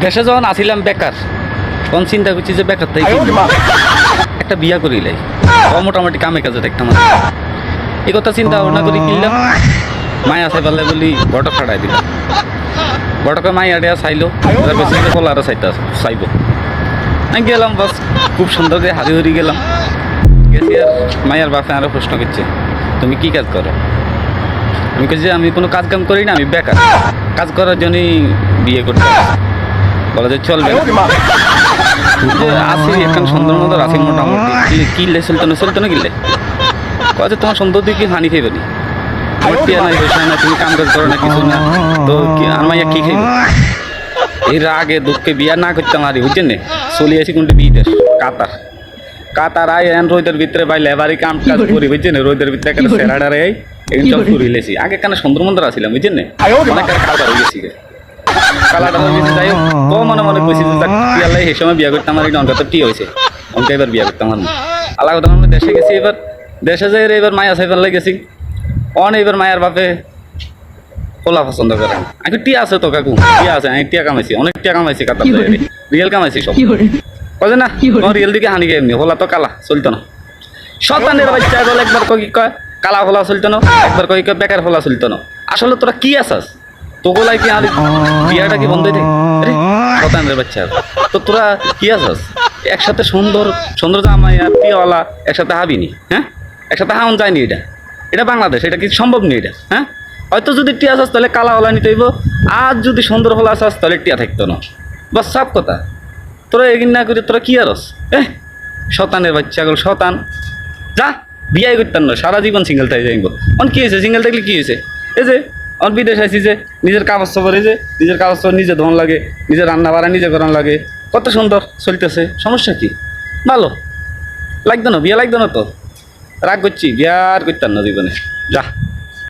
দেশে যখন আসিলাম বেকার তখন চিন্তা করছি যে বেকার তাই একটা বিয়া করিলাই মোটামুটি কামে কাজে দেখতাম এই কথা চিন্তা ভাবনা করি কিনলাম মায়া চাই পারলে বলি বটক খাড়াই দিলাম বটকে মাইয়া দেয়া চাইলো বেশি কলারও চাইব আমি গেলাম বাস খুব সুন্দর করে হারি হরি গেলাম গেছি আর মায়ের বাপে আরও প্রশ্ন করছে তুমি কি কাজ করো আমি বলছি আমি কোনো কাজ কাম করি না আমি বেকার কাজ করার জন্যই বিয়ে করতে বলা যে চলবে আসি এখন সুন্দর মতো আসি মোটামুটি কিনলে চলতো না কিনলে যে তোমার সুন্দর দিকে হানি খাইবে নি আমার টিয়া নাই পয়সা না তুমি কাম কাজ করো না কিছু না তো আর মাইয়া কি খাইবে এর আগে দুঃখে বিয়া না করতাম আরে বুঝছেন না চলে আসি কোনটা বিয়ে কাতার আয় এন রোদের ভিতরে ভাই লেবারি কাম কাজ করি বুঝছেন রোদের ভিতরে একটা সেরাডারে এইসব করে লেছি আগে কেন সুন্দর মন্দির আসিলাম বুঝছেন না অনেক কালার হয়ে গেছি কালারটা হয়ে গেছে যাই হোক তো মনে মনে কইছি যে টিয়ালাই সেই সময় বিয়া করতাম আর এটা অনেক টি হয়েছে অনেক এবার বিয়া করতাম আর আলাদা কথা আমরা দেশে গেছি এবার দেশে যাই এবার মায়া সাইবার গেছি এবার মায়ের বাপে কোলা পছন্দ করে আমি টিয়া আছে তো কাকু টিয়া আছে আমি টিয়া কামাইছি অনেক টিয়া কামাইছি কাতার রিয়েল কামাইছি সব কয়ে না তোমার রিয়েল দিকে হানি এমনি হোলা তো কালা চলতো না শতানের বাচ্চা বলে একবার কই কয় কালা হোলা চলতো না একবার কই কয় বেকার হোলা চলতো না আসলে তোরা কি আসাস তোগুলাই কি আর বিয়াটা কি বন্ধ হয়ে থাকে শতানের বাচ্চা তো তোরা কি আসাস একসাথে সুন্দর জামাই আর টিয়াওয়ালা একসাথে হাবিনি হ্যাঁ একসাথে হাউন যায়নি এটা বাংলাদেশ এটা কি সম্ভব নেই এটা হ্যাঁ হয়তো যদি টিয়া চাস তাহলে কালা হলা নিতে হইব আর যদি সুন্দর হলা চাস তাহলে টিয়া থাকতো না বাস সব কথা তোরা এগিন না করে তোরা কি আরস শতানের বাচ্চাগুলো শতান যা বিয়াই করতাম না সারা জীবন সিঙ্গেল থাকি যাইব অন কি হয়েছে সিঙ্গেল থাকলে কি হয়েছে এই যে অন বিদেশ আইসি যে নিজের কাগজ খবরে যে নিজের কাগজ খবর নিজে ধন লাগে নিজের রান্না বাড়া নিজে করান লাগে কত সুন্দর চলতেছে সমস্যা কি ভালো লাগতো না বিয়া লাগতো না তো রাগ করছি বিয়া আর করতাম না জীবনে যা